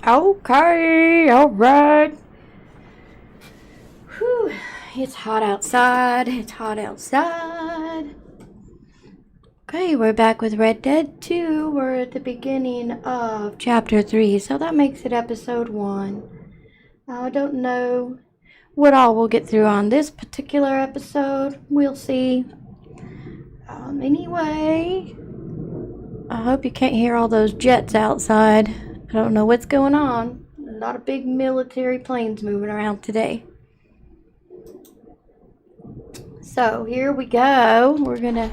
Okay, alright. Whew, it's hot outside. It's hot outside. Okay, we're back with Red Dead 2. We're at the beginning of Chapter 3, so that makes it Episode 1. I don't know what all we'll get through on this particular episode. We'll see. Anyway, I hope you can't hear all those jets outside. I don't know what's going on. A lot of big military planes moving around today. So here we go. We're gonna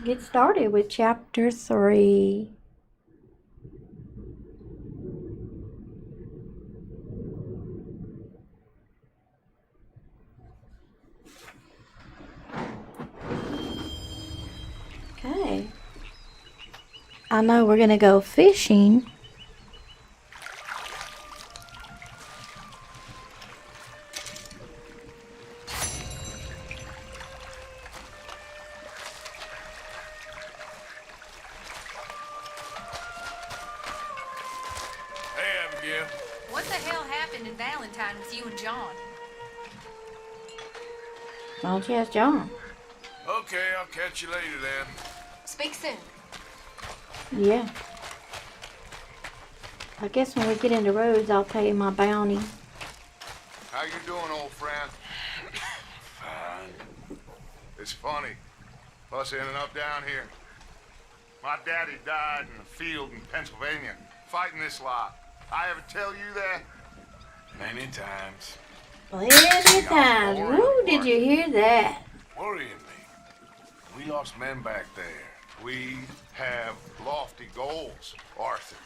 get started with Chapter 3. Okay. I know we're gonna go fishing. Hey, Abigail. What the hell happened in Valentine with you and John? Why don't you ask John? Okay, I'll catch you later then. Speak soon. Yeah. I guess when we get into Rhodes, I'll pay my bounty. How you doing, old friend? Fine. It's funny. Us ending up down here. My daddy died in the field in Pennsylvania, fighting this lot. I ever tell you that? Many times. Plenty times. Woo, did you hear that? Worrying me. We lost men back there. We have lofty goals, Arthur.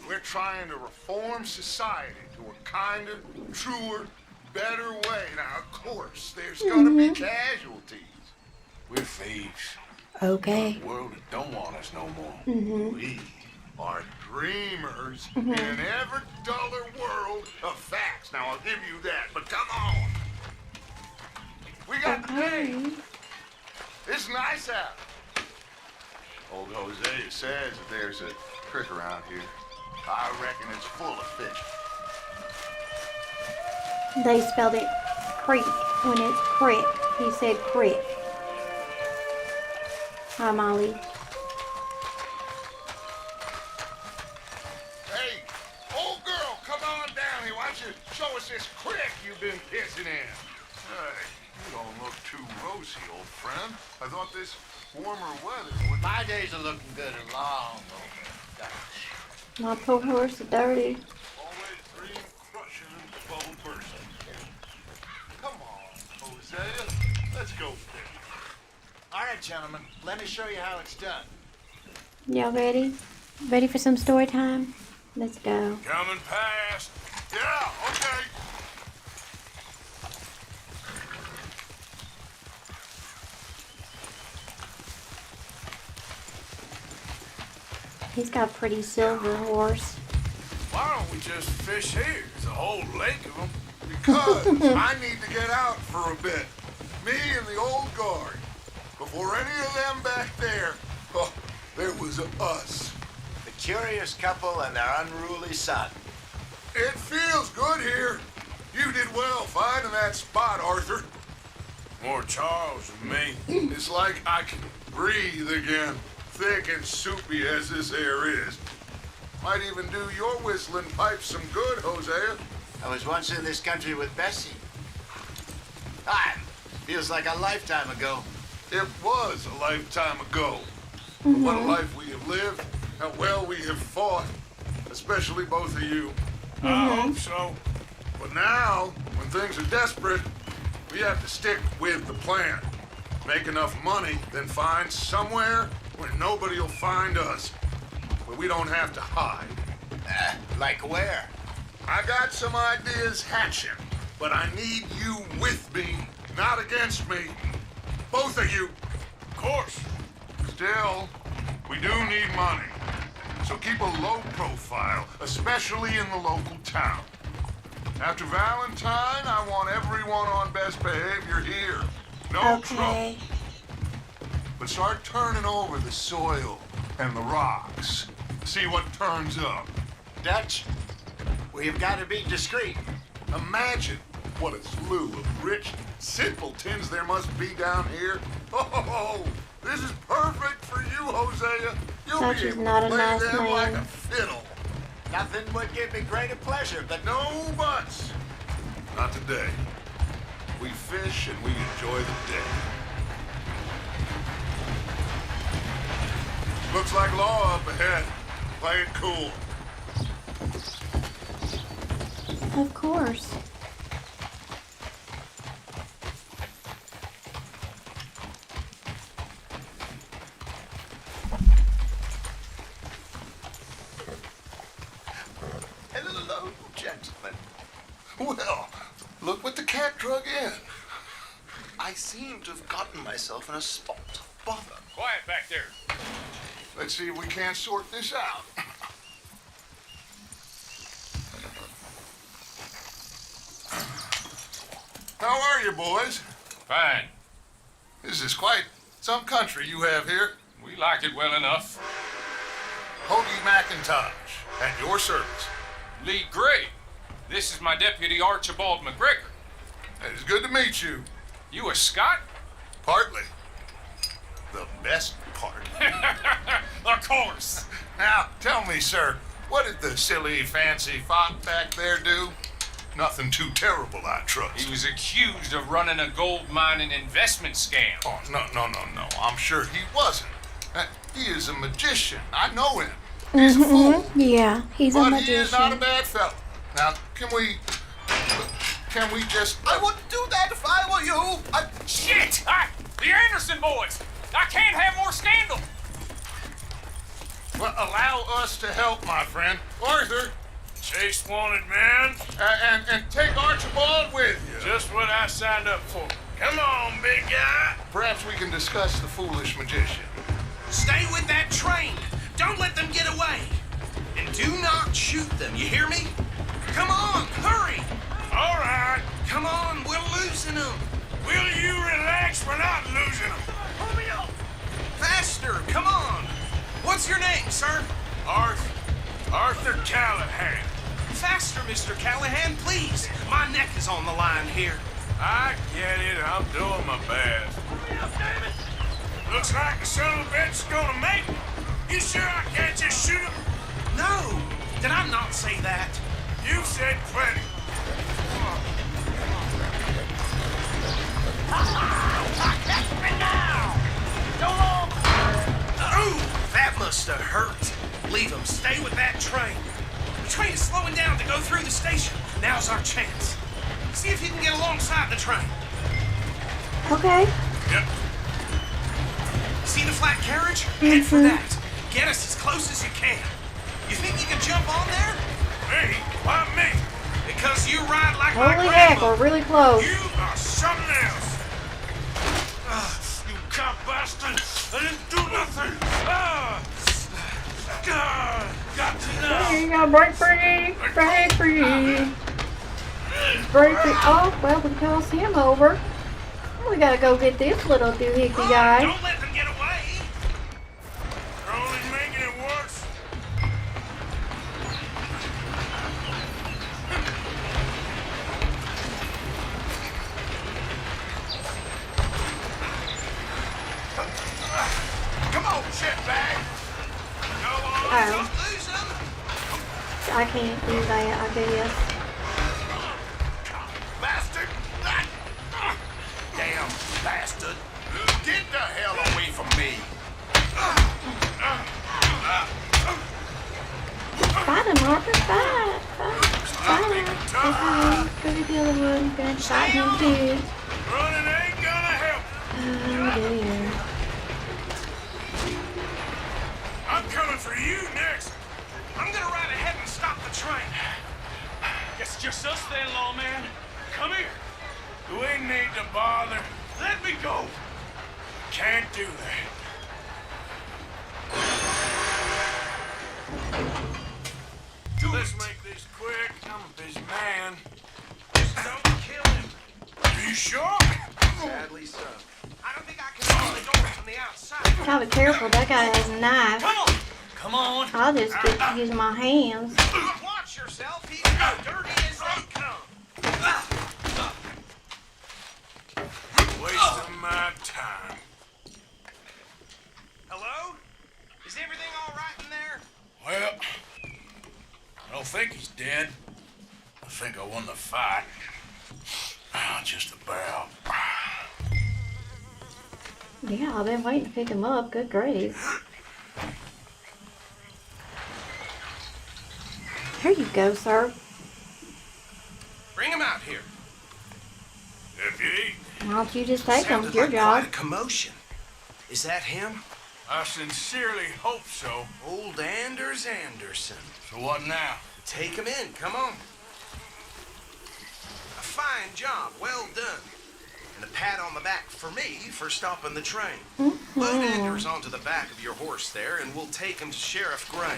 We're trying to reform society to a kinder, truer, better way. Now, of course, there's gonna be casualties. We're thieves. Okay. The world that don't want us no more. We are dreamers in an ever duller world of facts. Now, I'll give you that, but come on. We got to pay. It's nice out. Old Hosea says that there's a creek around here. I reckon it's full of fish. They spelled it creek when it's crick. He said crick. Hi, Molly. Hey, old girl, come on down here. Why don't you show us this creek you've been pissing in? Hey, you don't look too rosy, old friend. I thought this warmer weather would... My days are looking good and long over. My poor horse is dirty. Always dream crushing and bubble bursting. Come on, Hosea. Let's go fishing. All right, gentlemen, let me show you how it's done. Y'all ready? Ready for some story time? Let's go. Coming past. Yeah, okay. He's got a pretty silver horse. Why don't we just fish here? There's a whole lake of them. Because I need to get out for a bit. Me and the old guard. Before any of them back there, oh, there was us. The curious couple and their unruly son. It feels good here. You did well finding that spot, Arthur. More Charles than me. It's like I can breathe again. Thick and soupy as this air is. Might even do your whistling pipes some good, Hosea. I was once in this country with Bessie. Ah, feels like a lifetime ago. It was a lifetime ago. But what a life we have lived. How well we have fought. Especially both of you. I hope so. But now, when things are desperate, we have to stick with the plan. Make enough money, then find somewhere where nobody will find us. Where we don't have to hide. Like where? I got some ideas hatching, but I need you with me, not against me. Both of you. Of course. Still, we do need money. So keep a low profile, especially in the local town. After Valentine, I want everyone on best behavior here. No trouble. Okay. But start turning over the soil and the rocks. See what turns up. Dutch? We've got to be discreet. Imagine what a slew of rich simpletons there must be down here. Oh, this is perfect for you, Hosea. You'll Such be is able not to a play nice them like man. a fiddle. Nothing would give me greater pleasure than No buts. Not today. We fish and we enjoy the day. Looks like law up ahead. Play it cool. Of course. Hello, gentlemen. Well, look what the cat drug in. I seem to have gotten myself in a spot of bother. Quiet back there. Let's see if we can't sort this out. How are you, boys? Fine. This is quite some country you have here. We like it well enough. Hoagie McIntosh, at your service. Lee Gray. This is my deputy Archibald McGregor. It's good to meet you. You a Scot? Partly. The best part. Of course. Now, tell me, sir, what did the silly, fancy fop back there do? Nothing too terrible, I trust. He was accused of running a gold mining investment scam. Oh, no. I'm sure he wasn't. He is a magician. I know him. He's a fool. Yeah, he's a But magician. he is not a bad fellow. Now, can we just... I wouldn't do that if I were you. Shit! The Anderson boys! I can't have more scandal! Well, allow us to help, my friend. Arthur, Chase wanted, man. and take Archibald with you. Just what I signed up for. Come on, big guy. Perhaps we can discuss the foolish magician. Stay with that train. Don't let them get away. And do not shoot them, you hear me? Come on, hurry. All right. Come on, we're losing them. Will you relax? We're not losing them. Hurry up. Faster, come on. What's your name, sir? Arthur Callahan. Faster, Mr. Callahan, please. My neck is on the line here. I get it. I'm doing my best. Hurry up, David. Looks like the son of a bitch is gonna make it. You sure I can't just shoot him? No, did I not say that? You said plenty. Catch me now! Go on! Ooh, that must have hurt. Leave him. Stay with that train. The train is slowing down to go through the station. Now's our chance. See if you can get alongside the train. Okay. Yep. See the flat carriage? Head for that. Get us as close as you can. You think you can jump on there? Me? Why me? Because you ride like my Holy heck, grandma. we're really close. You are something else. You cop bastard! I didn't do nothing. Got to know. You gotta break free. Break free. Break free. Oh, well, we tossed him over. We gotta go get this little doohickey guy. Don't let them get away. You're only making it worse. Come on, shitbag. Go on. Oh, Don't lose them. I can't do that, I guess. Bastard. Damn bastard. Get the hell away from me. Fight him, Harper. Fight. Fight. Go get the other one. Gonna fight him too. Running ain't gonna help. Oh, dear. I'm coming for you next. I'm gonna ride ahead and stop the train. Guess it's just us then, lawman. Come here. We need to bother. Let me go. Can't do that. Let's make this quick. I'm a busy man. Just don't kill him. Are you sure? Sadly so. I don't think I can open the door from the outside. Gotta be careful, that guy has a knife. Come on. Come on. I'll just get to use my hands. Watch Watch yourself. He's as dirty as they come. Wasting my time. Hello? Is everything all right in there? Well, I don't think he's dead. I think I won the fight. Just about. Yeah, I've been waiting to pick him up. Good grief. Here you go, sir. Bring him out here. Deputy, Why don't you just take him? Sounded It's your like job. quite a commotion. Is that him? I sincerely hope so. Old Anders Anderson. So what now? Take him in. Come on. A fine job. Well done. And a pat on the back for me for stopping the train. Load Anders onto the back of your horse there, and we'll take him to Sheriff Gray.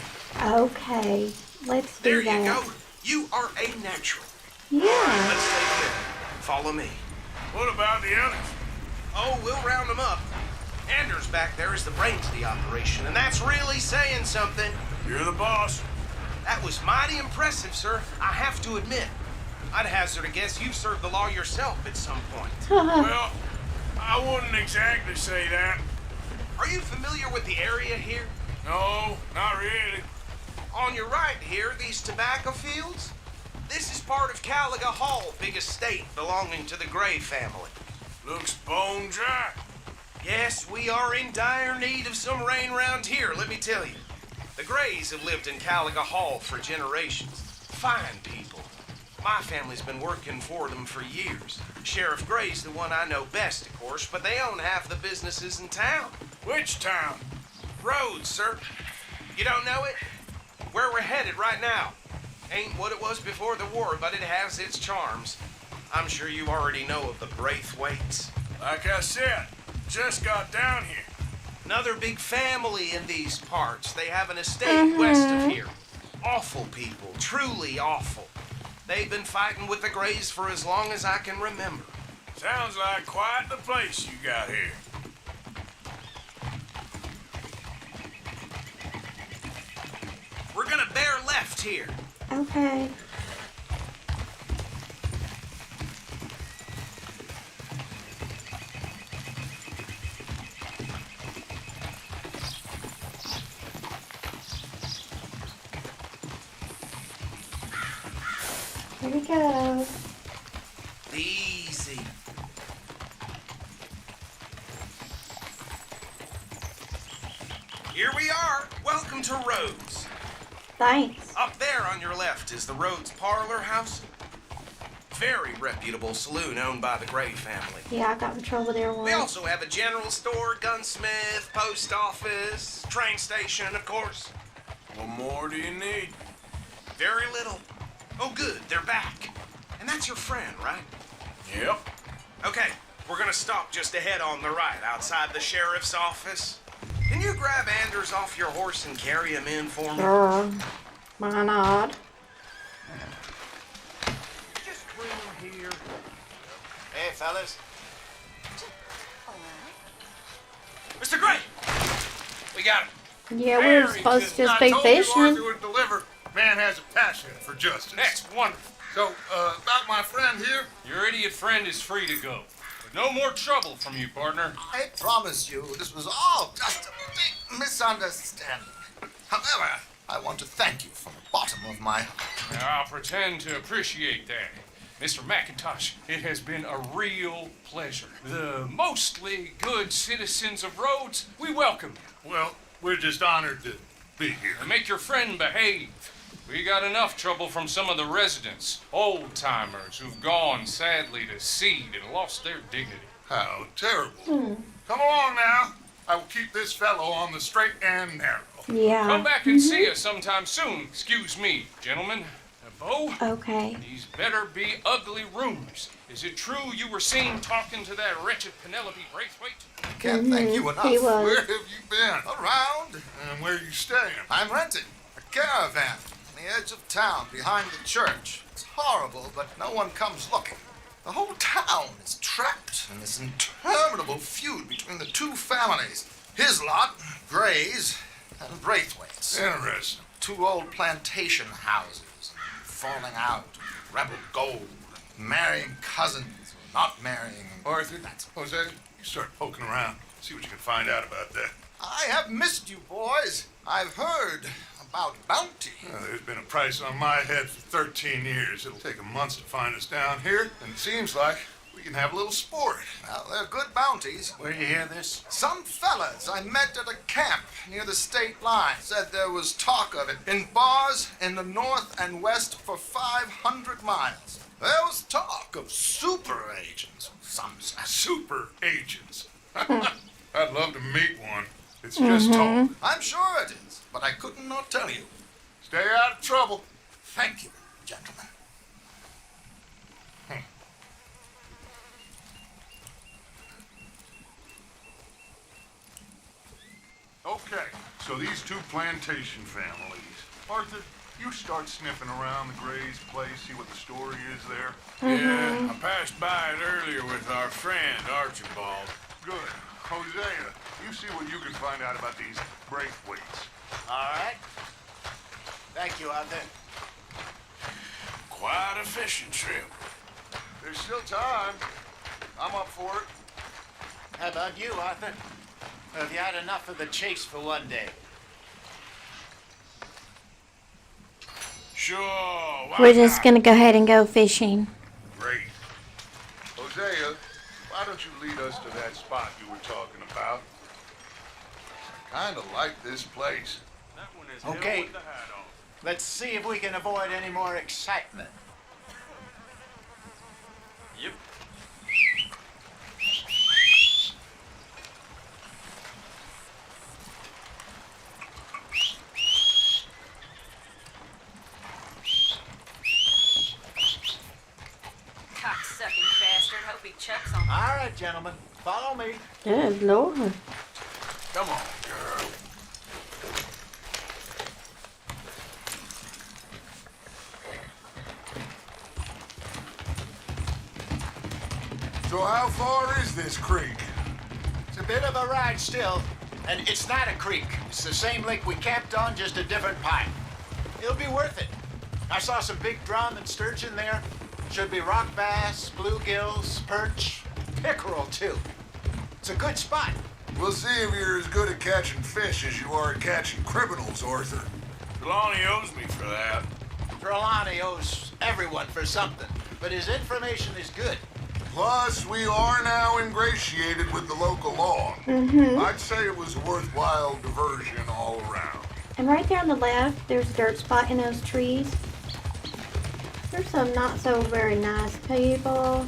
Okay, let's do There that. you go. You are a natural. Yeah. Let's take care. Follow me. What about the others? Oh, we'll round them up. Anders back there is the brains of the operation, and that's really saying something. You're the boss. That was mighty impressive, sir. I have to admit. I'd hazard a guess you've served the law yourself at some point. Well, I wouldn't exactly say that. Are you familiar with the area here? No, not really. On your right here, these tobacco fields? This is part of Caliga Hall, big estate belonging to the Gray family. Looks bone dry. Yes, we are in dire need of some rain round here, let me tell you. The Grays have lived in Caliga Hall for generations. Fine people. My family's been working for them for years. Sheriff Gray's the one I know best, of course, but they own half the businesses in town. Which town? Rhodes, sir. You don't know it? Where we're headed right now. Ain't what it was before the war, but it has its charms. I'm sure you already know of the Braithwaites. Like I said, just got down here. Another big family in these parts. They have an estate west of here. Awful people, truly awful. They've been fighting with the Grays for as long as I can remember. Sounds like quite the place you got here. We're gonna bear left here. Okay. Here we go. Easy. Here we are. Welcome to Rhodes. Thanks. Up there on your left is the Rhodes Parlor House. Very reputable saloon owned by the Gray family. Yeah, I got in trouble there We once. also have a general store, gunsmith, post office, train station, of course. What more do you need? Very little. Oh, good, they're back. And that's your friend, right? Yep. Okay, we're gonna stop just ahead on the right, outside the sheriff's office. Can you grab Anders off your horse and carry him in for me? Sure. Why not? Just bring him here. Hey, fellas. Mr. Gray! We got him. Yeah, we were Very supposed to good. just I be told you Arthur fishing. would deliver. Man has a passion for justice. That's wonderful. So, about my friend here, Your idiot friend is free to go. But no more trouble from you, partner. I promise you, this was all just a big misunderstanding. However, I want to thank you from the bottom of my heart. Now, I'll pretend to appreciate that. Mr. McIntosh, it has been a real pleasure. The mostly good citizens of Rhodes, we welcome you. well, we're just honored to be here. And make your friend behave. We got enough trouble from some of the residents, old-timers who've gone, sadly, to seed and lost their dignity. How terrible. Come along now. I will keep this fellow on the straight and narrow. Yeah. Come back and see us sometime soon. Excuse me, gentlemen. Bo, Okay. these better be ugly rumors. Is it true you were seen talking to that wretched Penelope Braithwaite? Can't thank you enough. He was. Where have you been? Around, And where are you staying? I'm renting a caravan on the edge of town behind the church. It's horrible, but no one comes looking. The whole town is trapped in this interminable feud between the two families. His lot, Gray's, and Braithwaite's. Interesting. Two old plantation houses. falling out, rebel gold, marrying cousins, or not marrying. Arthur, That's Jose, you start poking around. See what you can find out about that. I have missed you, boys. I've heard about bounty. There's been a price on my head for 13 years. It'll take 'em months to find us down here, and it seems like we can have a little sport. Well, they're good bounties. Where you hear this? Some fellas I met at a camp near the state line said there was talk of it in bars in the north and west for 500 miles. There was talk of super agents, some said. Super agents. I'd love to meet one. It's just talk. I'm sure it is, but I couldn't not tell you. Stay out of trouble. Thank you, gentlemen. Okay, so these two plantation families. Arthur, you start sniffing around the Gray's place, see what the story is there. Yeah, I passed by it earlier with our friend Archibald. Good. Hosea, you see what you can find out about these Braithwaites. All right. Thank you, Arthur. Quite a fishing trip. There's still time. I'm up for it. How about you, Arthur? Have you had enough of the chase for one day? Sure, why We're just not? gonna go ahead and go fishing. Great. Hosea, why don't you lead us to that spot you were talking about? I kinda like this place. That one is Okay. hell with the hat on. Let's see if we can avoid any more excitement. Yep. Cocksucking bastard. Hope he checks on me. All right, gentlemen, follow me. Good Lord. Come on, girl. So how far is this creek? It's a bit of a ride still, and it's not a creek. It's the same lake we camped on, just a different pipe. It'll be worth it. I saw some big drum and sturgeon there. Should be rock bass, bluegills, perch, pickerel too. It's a good spot. We'll see if you're as good at catching fish as you are at catching criminals, Arthur. Trelawney owes me for that. Trelawney owes everyone for something, but his information is good. Plus, we are now ingratiated with the local law. I'd say it was a worthwhile diversion all around. And right there on the left, there's a dirt spot in those trees. There's some not so very nice people.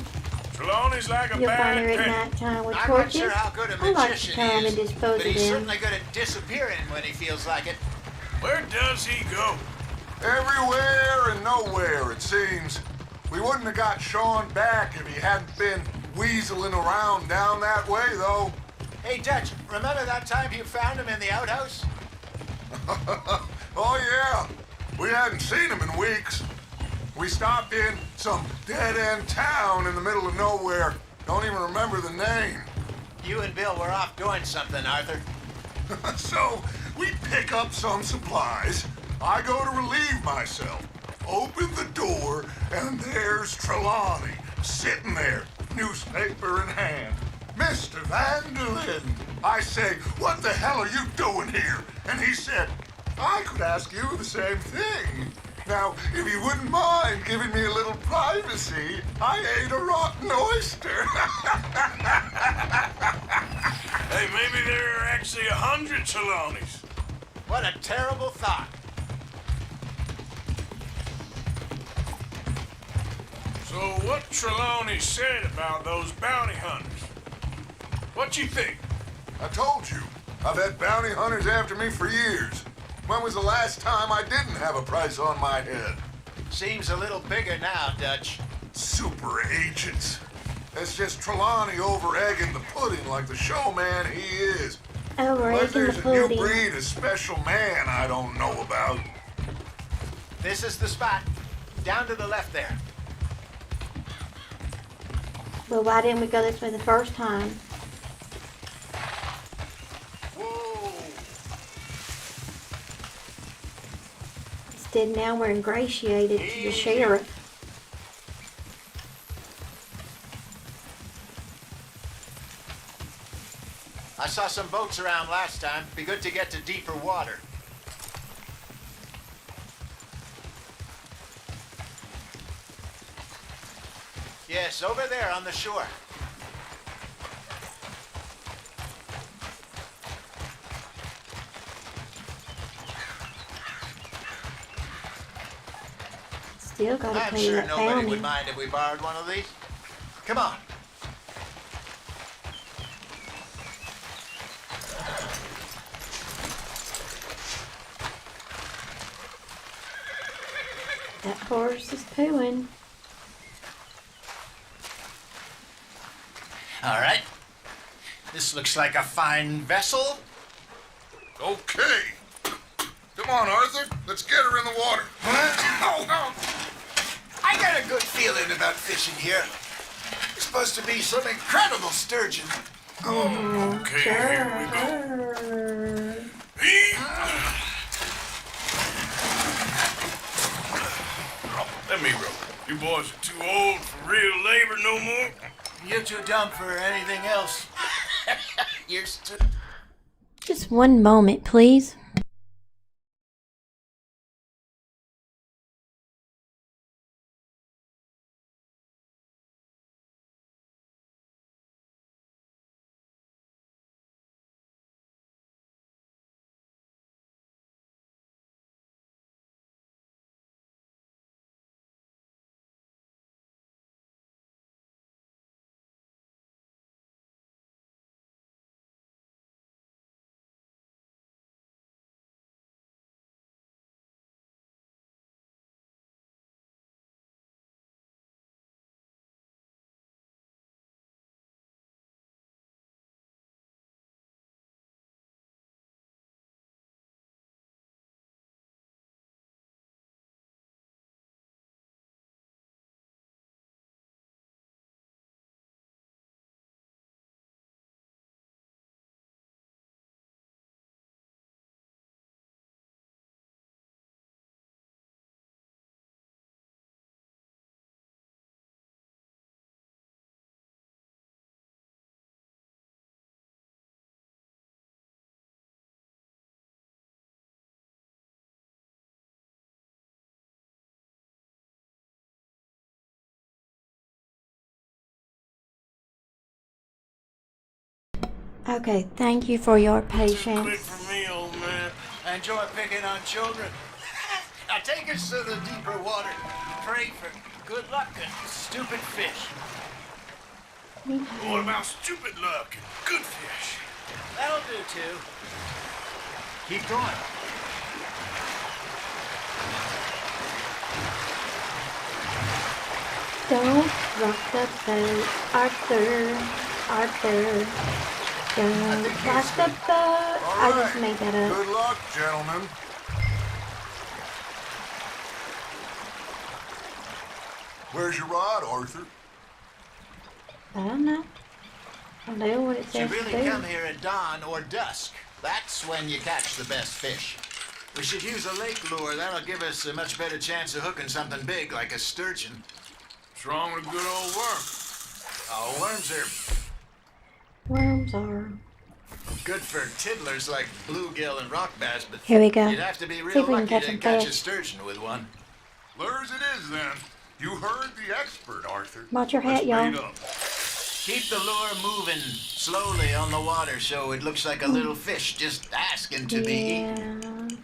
Trelawney's like a You'll find her bad at penny. nighttime with I'm not torches. sure how good a I like to magician come he and is, dispose but of he's them. certainly good at disappearing when he feels like it. Where does he go? Everywhere and nowhere, it seems. We wouldn't have got Sean back if he hadn't been weaseling around down that way, though. Hey, Dutch, remember that time you found him in the outhouse? Oh, yeah. We hadn't seen him in weeks. We stopped in some dead-end town in the middle of nowhere. Don't even remember the name. You and Bill were off doing something, Arthur. So, we pick up some supplies. I go to relieve myself. Open the door, and there's Trelawney, sitting there, newspaper in hand. Mr. Vanderlyn. I say, what the hell are you doing here? And he said, I could ask you the same thing. Now, if you wouldn't mind giving me a little privacy, I ate a rotten oyster. Hey, maybe there are actually 100 Trelawneys. What a terrible thought. So what Trelawney said about those bounty hunters? What you think? I told you, I've had bounty hunters after me for years. When was the last time I didn't have a price on my head? Seems a little bigger now, Dutch. Super agents. That's just Trelawney over-egging the pudding like the showman he is. Over Unless eating there's the a new pudding. breed of special man I don't know about. This is the spot. Down to the left there. Well, why didn't we go this way the first time? Whoa. arrested. Now we're ingratiated to the sheriff. I saw some boats around last time. Be good to get to deeper water. Yes, over there on the shore. Still gotta I'm pay sure that nobody bounty. would mind if we borrowed one of these. Come on. That horse is pooing. All right. This looks like a fine vessel. Okay. Come on, Arthur. Let's get her in the water. I got a good feeling about fishing here. It's supposed to be some incredible sturgeon. Okay, here we go. Let me row. You boys are too old for real labor no more. You're too dumb for anything else. You're Just one moment, please. Okay, thank you for your Quick patience. for me, old man. I enjoy picking on children. Now take us to the deeper water. Pray for good luck and stupid fish. What about stupid luck and good fish? That'll do too. Keep going. Don't rock the boat, Arthur. Arthur. Don't rock the boat. I just made that up. Good luck, gentlemen. Where's your rod, Arthur? I don't know. I know what it You says really to do. come here at dawn or dusk. That's when you catch the best fish. We should use a lake lure. That'll give us a much better chance of hooking something big like a sturgeon. What's wrong with a good old worm? Oh, worms are Worms are. good for tiddlers like bluegill and rock bass, but Here we go. you'd have to be See real if we can lucky catch to some catch a fish. sturgeon with one. Lures it is, then. You heard the expert, Arthur. Watch your Let's hat, y'all. bait up. Keep the lure moving slowly on the water so it looks like a little fish just asking to be eaten. Yeah.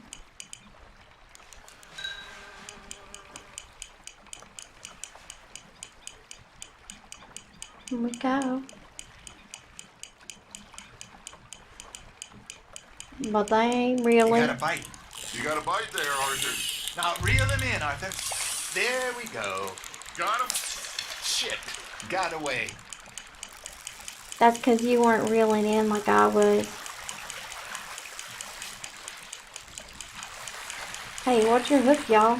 Here we go. But they ain't You really. got a bite. You got a bite there, Arthur. Now reel him in, Arthur. There we go. Got him? Shit. Got away. That's because you weren't reeling in like I was. Hey, watch your hook, y'all.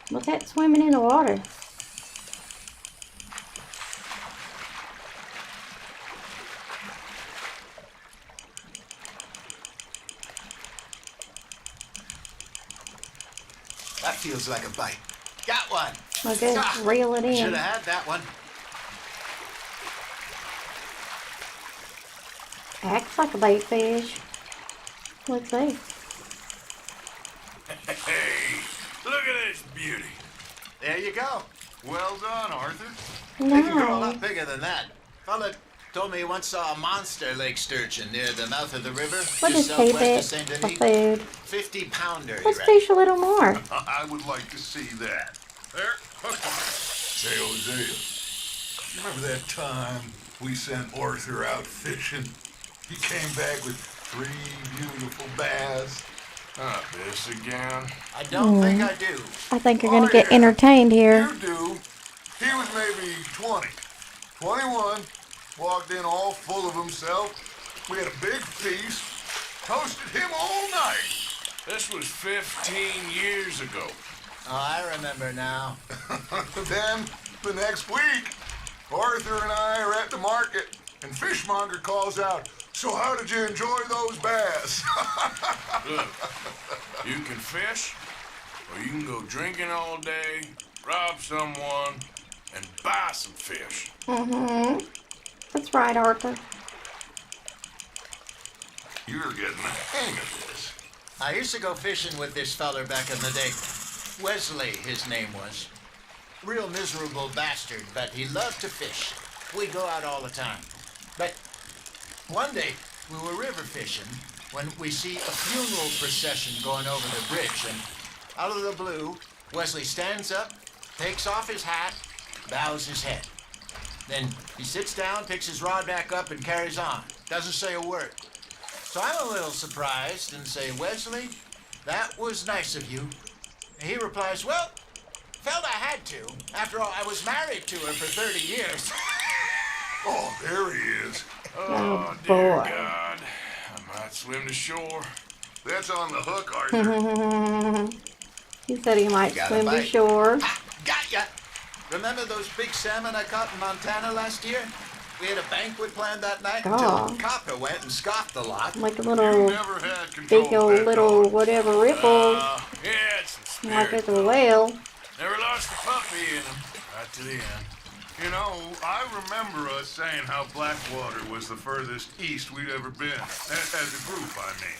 What's that swimming in the water? feels like a bite. Got one. Look at reel it Should in. have had that one. Acts like a bait fish. Let's see. Hey, look at this beauty. There you go. Well done, Arthur. They can grow a No. lot bigger than that. Fella told me he once saw a monster lake sturgeon near the mouth of the river. We'll just keep southwest it of Saint for Denis. food. 50-pounder, he Let's reckon. fish a little more. I would like to see that. There, hook on. Say, Hosea, remember that time we sent Arthur out fishing? He came back with 3 beautiful bass. Not this again. I don't think I do. I think you're gonna Oh, get yeah. entertained here. You do. He was maybe 20, 21, walked in all full of himself. We had a big feast, toasted him all night. This was 15 years ago. Oh, I remember now. Then, the next week, Arthur and I are at the market, and Fishmonger calls out, "So how did you enjoy those bass?" Look, you can fish, or you can go drinking all day, rob someone, and buy some fish. Mm-hmm. That's right, Arthur. You're getting the hang of this. I used to go fishing with this feller back in the day. Wesley, his name was. Real miserable bastard, but he loved to fish. We'd go out all the time. But one day, we were river fishing when we see a funeral procession going over the bridge, and out of the blue, Wesley stands up, takes off his hat, bows his head. Then he sits down, picks his rod back up, and carries on. Doesn't say a word. So I'm a little surprised and say, "Wesley, that was nice of you." And he replies, "Well, felt I had to. After all, I was married to her for 30 years. Oh, there he is. Oh, Dear boy. God, I might swim to shore. That's on the hook, Arthur. He said he might Got a swim to bite. shore. Ah, got ya! Remember those big salmon I caught in Montana last year? We had a banquet planned that night God. until Copper went and scoffed a lot. Like a You little, never had control big of old that little dog. whatever ripples. Yeah, it's some Like spirit. it's a whale. Never lost the puppy in him. Right to the end. You know, I remember us saying how Blackwater was the furthest east we'd ever been. As a group, I mean.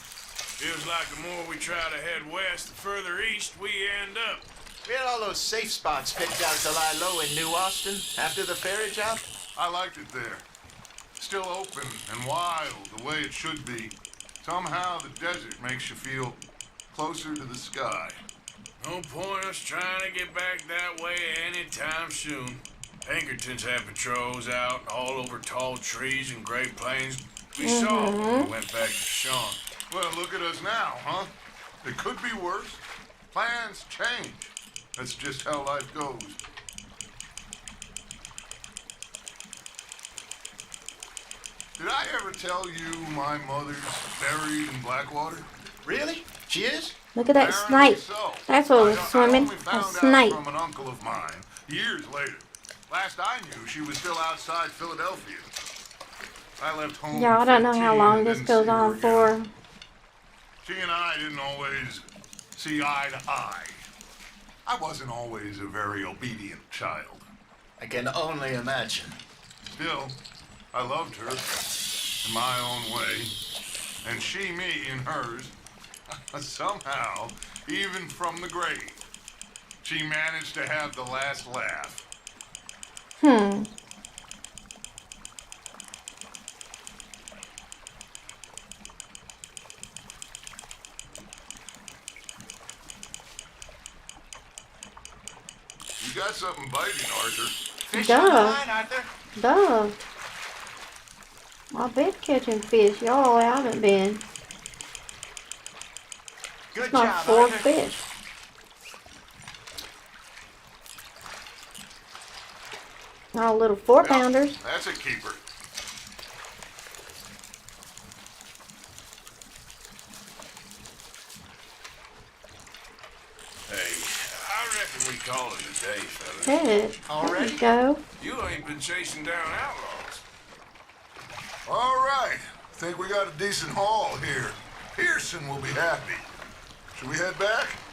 Feels like the more we try to head west, the further east we end up. We had all those safe spots picked out to lie low in New Austin after the ferry job. I liked it there. Still open and wild, the way it should be. Somehow the desert makes you feel closer to the sky. No point us trying to get back that way anytime soon. Pinkertons have patrols out all over tall trees and Great Plains. We saw when we went back to Sean. Well, look at us now, huh? It could be worse. Plans change. That's just how life goes. Did I ever tell you my mother's buried in Blackwater? Really? She is? Look at that Apparently snake. so. That's what was I swimming. only A found snake. out from an uncle of mine years later. Last I knew, she was still outside Philadelphia. I left home. Yeah, I don't know 15 how long and this didn't goes see her on again. for. She and I didn't always see eye to eye. I wasn't always a very obedient child. I can only imagine. Still, I loved her in my own way, and she me in hers. Somehow, even from the grave, she managed to have the last laugh. You got something biting, Arthur. Fish Duh. on the line, Arthur. Duh. I've been catching fish. Y'all haven't been. Good My job, fourth Arthur. fish. Our little 4-pounders. That's a keeper. Hey, I reckon we call it a day, fellas. Good. All There right. you go. You ain't been chasing down outlaws. All right. Think we got a decent haul here. Pearson will be happy. Should we head back?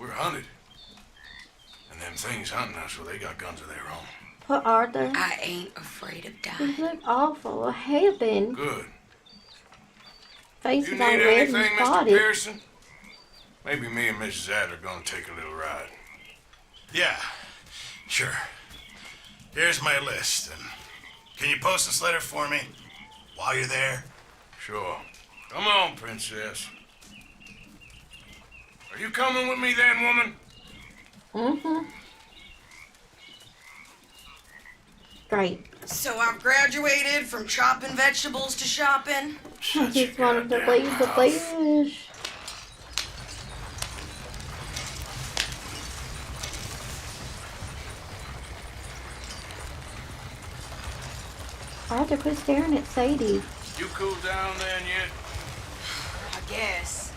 We're hunted. And them things hunting us, well, they got guns of their own. Poor Arthur. I ain't afraid of He dying. looked awful. What happened? Good. Face You is all need red anything, and Mr. spotted. Pearson? Maybe me and Mrs. Adler gonna take a little ride. Yeah, sure. Here's my list. And can you post this letter for me while you're there? Sure. Come on, princess. Are you coming with me then, woman? Mm-hmm. Great. So I've graduated from chopping vegetables to shopping. I just wanted to leave the bush. Arthur, quit staring at Sadie. You cooled down then yet? I guess.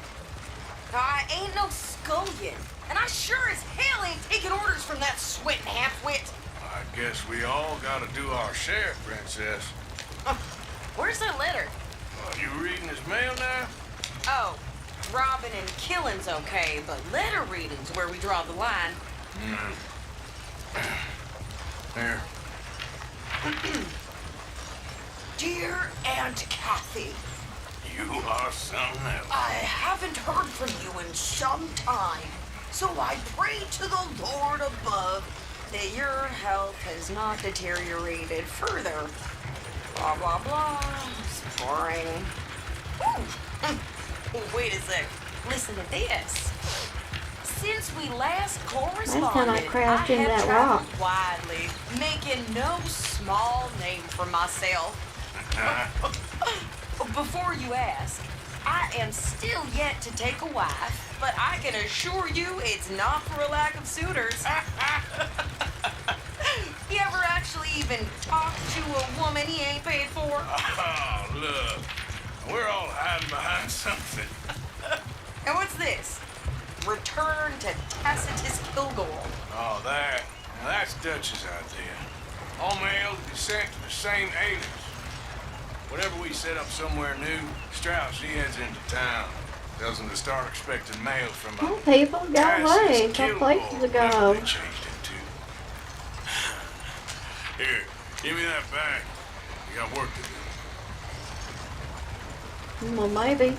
I ain't no scullion. And I sure as hell ain't taking orders from that sweating half-wit. I guess we all gotta do our share, princess. Where's that letter? Oh, you reading his mail now? Oh, robbing and killing's okay, but letter reading's where we draw the line. Here. Dear Aunt Kathy, You are something else. I haven't heard from you in some time, so I pray to the Lord above that your health has not deteriorated further. Blah, blah, blah. It's boring. Ooh. Wait a sec. Listen to this. Since we last corresponded, I crashed I into have that traveled rock. widely, making no small name for myself. Before you ask, I am still yet to take a wife, but I can assure you it's not for a lack of suitors. You ever actually even talk to a woman he ain't paid for? Oh, look. We're all hiding behind something. And what's this? Return to Tacitus Kilgore. Oh, that. Now, that's Dutch's idea. All mail is sent to the same alias. Whenever we set up somewhere new, Strauss, he heads into town. Tells them to start expecting mail from Oh, people, go away. Got places to go. They changed it too. Here, give me that bag. We got work to do. Well, maybe.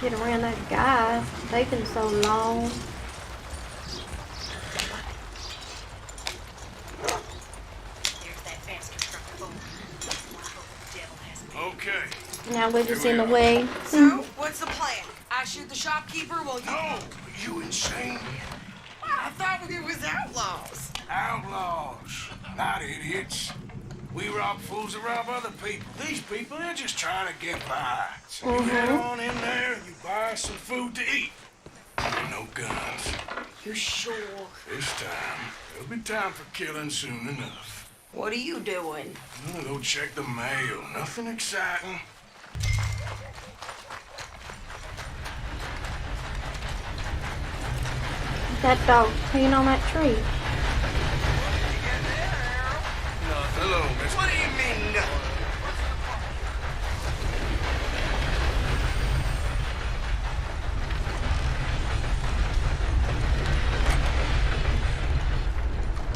Get around that guy. It's taking so long. Okay. Now we're just in the way. So, what's the plan? I shoot the shopkeeper while you... No, you insane. I thought we was outlaws. Outlaws, not idiots. We rob fools that rob other people. These people, they're just trying to get by. So you head on in there and you buy some food to eat. And no guns. You sure? This time, there'll be time for killing soon enough. What are you doing? I'm gonna go check the mail. Nothing exciting. That dog peeing on that tree. Hello, miss. What do you mean, nothing?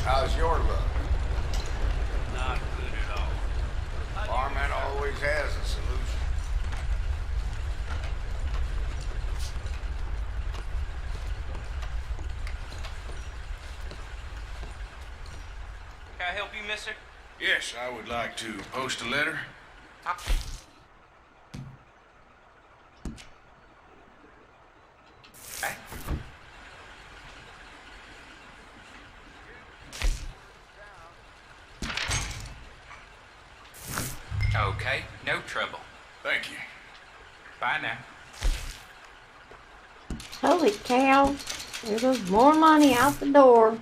How's your luck? Not good at all. Barman always has a solution. Can I help you, mister? Yes, I would like to post a letter. Okay, no trouble. Thank you. Bye now. Holy cow. There goes more money out the door.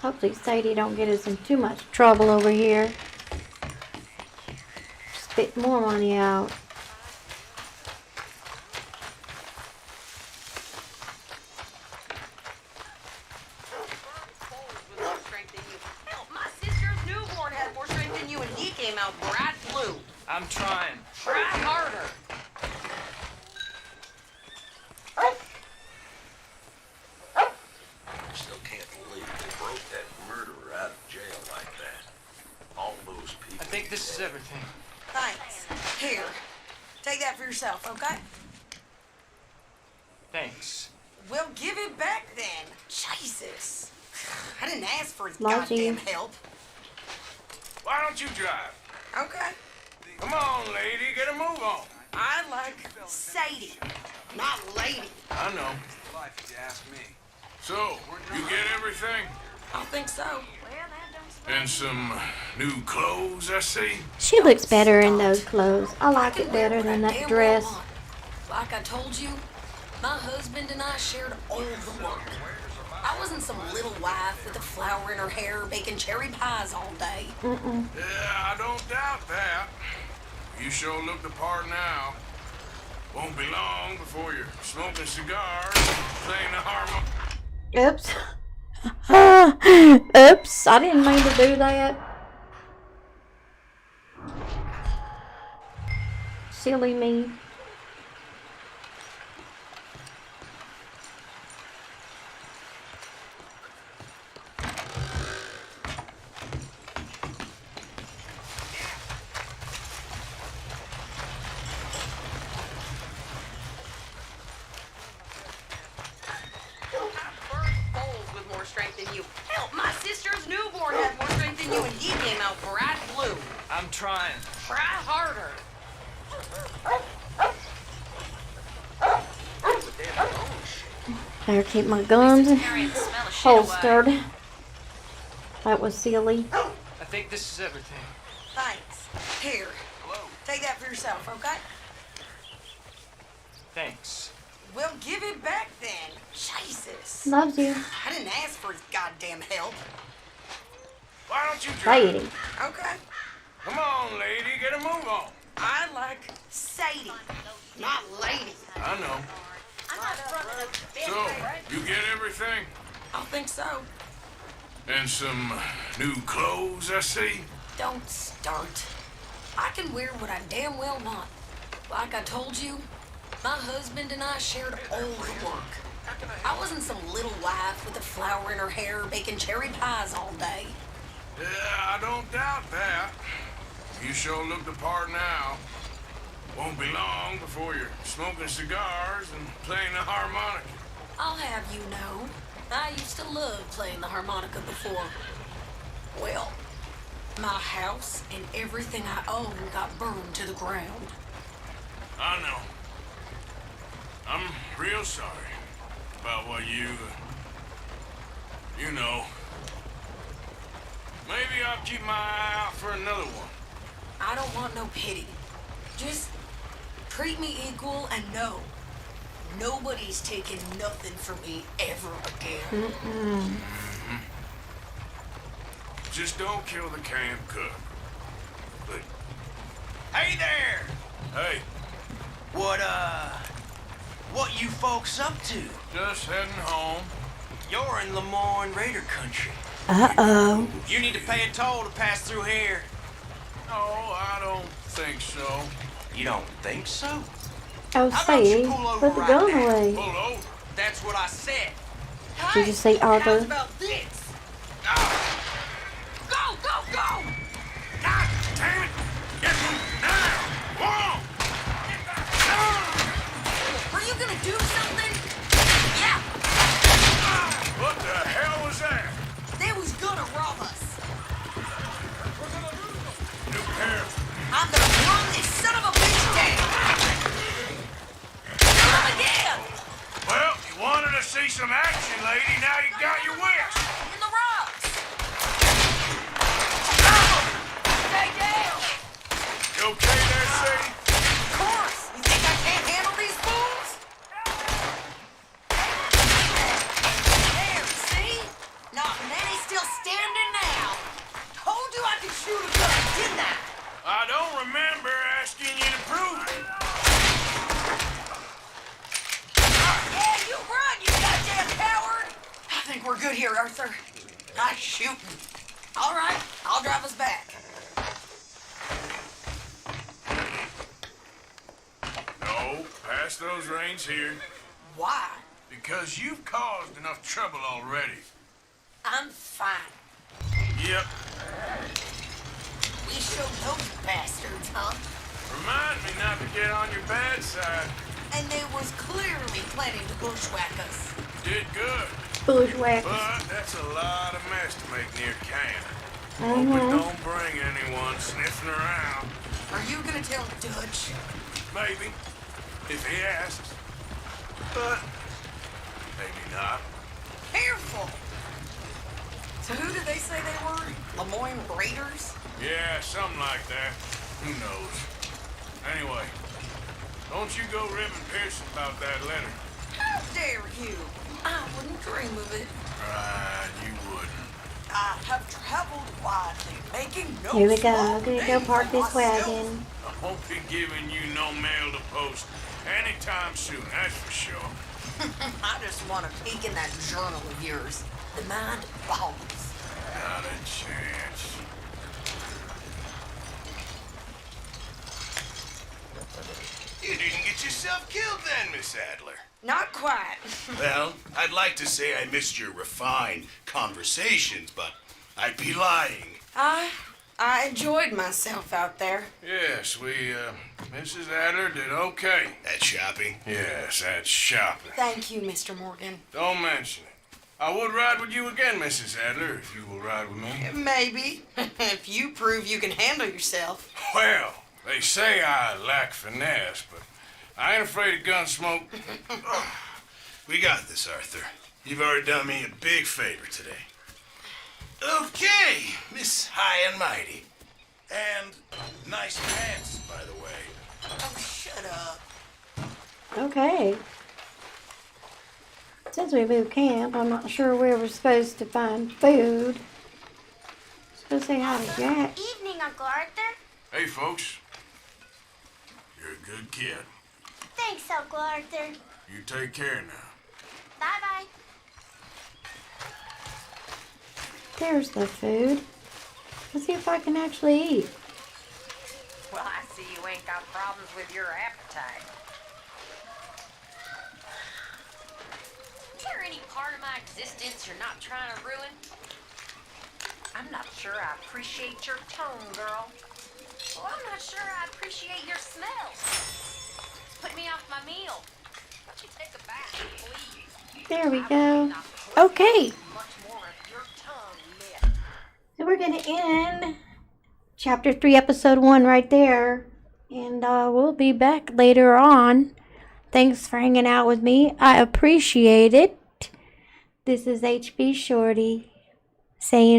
Hopefully Sadie don't get us in too much trouble over here. Spit more money out. yourself, okay? Thanks. Well, give it back then. Jesus. I didn't ask for his Love you. goddamn help. Why don't you drive? Okay. Come on, lady, get a move on. I like Sadie, not lady. I know. So, you get everything? I think so. And some new clothes, I see. She looks better in those clothes. I like it better than that Damn dress. well want. Like I told you, my husband and I shared all the work. I wasn't some little wife with a flower in her hair baking cherry pies all day. Yeah, I don't doubt that. You sure look the part now. Won't be long before you're smoking cigars, playing the harmonium. Oops. Oops, I didn't mean to do that. Silly me. With more strength than you. Hell, my sister's newborn had more strength than you, and he came out bright blue. I'm trying. Try harder. Better keep my guns holstered. That was silly. I think this is everything. Thanks. Here. Take that for yourself, okay? Thanks. Well, give it back then. Jesus. Loves you. I didn't ask for his goddamn help. Why don't you drive? Lady. Okay. Come on, lady, get a move on. I like Sadie, not lady. I know. So, you get everything? I think so. And some new clothes, I see. Don't start. I can wear what I damn well want. Like I told you, my husband and I shared all the work. I wasn't some little wife with a flower in her hair baking cherry pies all day. Yeah, I don't doubt that. You sure look the part now. Won't be long before you're smoking cigars and playing the harmonica. I'll have you know, I used to love playing the harmonica before. Well, my house and everything I own got burned to the ground. I know. I'm real sorry about what you know. Maybe I'll keep my eye out for another one. I don't want no pity. Just treat me equal and know nobody's taking nothing from me ever again. Just don't kill the camp cook. But, Hey there! hey, What you folks up to? just heading home. You're in Lemoyne Raider country. Uh-oh. You need to pay a toll to pass through here. No, I don't think so. You don't think so? Oh, How about you say, pull over put the right gun now? away. Pull over. That's what I said. Did you say Arthur? How's about this? Ah, Go, go, go! God damn it! Get moving now! Come on! Were you gonna do something? Yeah, What the hell was that? they was gonna rob us. New pair. I'm gonna run this son of a bitch down. Come again! Well, you wanted to see some action, lady. Now you got your wish. In the rocks! Stay down! You okay there, Sadie? Of course! You think I can't handle these fools? There, see? Not many still standing now. Told you I could shoot a gun, didn't I? I don't remember asking you to prove it. Yeah, you run, you goddamn coward! I think we're good here, Arthur. Nice shooting. All right, I'll drive us back. No, pass those reins here. Why? Because you've caused enough trouble already. I'm fine. Yep. We showed those bastards, huh? Remind me not to get on your bad side. And they was clearly planning to bushwhack us. Did good. Bushwhackers. But that's a lot of mess to make near camp. Hope it don't bring anyone sniffing around. Are you gonna tell Dutch? Maybe. If he asks. But maybe not. Careful! So who did they say they were? Lemoyne Raiders? Yeah, something like that. Who knows? Anyway, don't you go ribbing Pearson about that letter. How dare you? I wouldn't dream of it. Right, you wouldn't. I have traveled widely, making no Here we go. small Gonna go name park for this myself. wagon. I won't be giving you no mail to post anytime soon, that's for sure. I just want to peek in that journal of yours. The mind boggles. Not a chance. You didn't get yourself killed then, Miss Adler. Not quite. Well, I'd like to say I missed your refined conversations, but I'd be lying. I enjoyed myself out there. Yes, Mrs. Adler did okay. That shopping? Yes, that's shopping. Thank you, Mr. Morgan. Don't mention it. I would ride with you again, Mrs. Adler, if you will ride with me. Maybe. If you prove you can handle yourself. Well, they say I lack finesse, but I ain't afraid of gun smoke. We got this, Arthur. You've already done me a big favor today. Okay, Miss High and Mighty. And nice pants, by the way. Oh, shut up. Okay. Since we moved camp, I'm not sure where we're supposed to find food. Supposed to say hi to Jack. Evening, Uncle Arthur. Hey, folks. You're a good kid. Thanks, Uncle Arthur. You take care now. Bye-bye. There's the food. Let's see if I can actually eat. Well, I see you ain't got problems with your appetite. Is there any part of my existence you're not trying to ruin? I'm not sure I appreciate your tone, girl. Well, I'm not sure I appreciate your smell. It's put me off my meal. Why don't you take a bath, please? There we go. Okay. Much more of your tongue, Miss. So we're going to end Chapter 3, Episode 1 right there. And we'll be back later on. Thanks for hanging out with me. I appreciate it. This is HB Shorty saying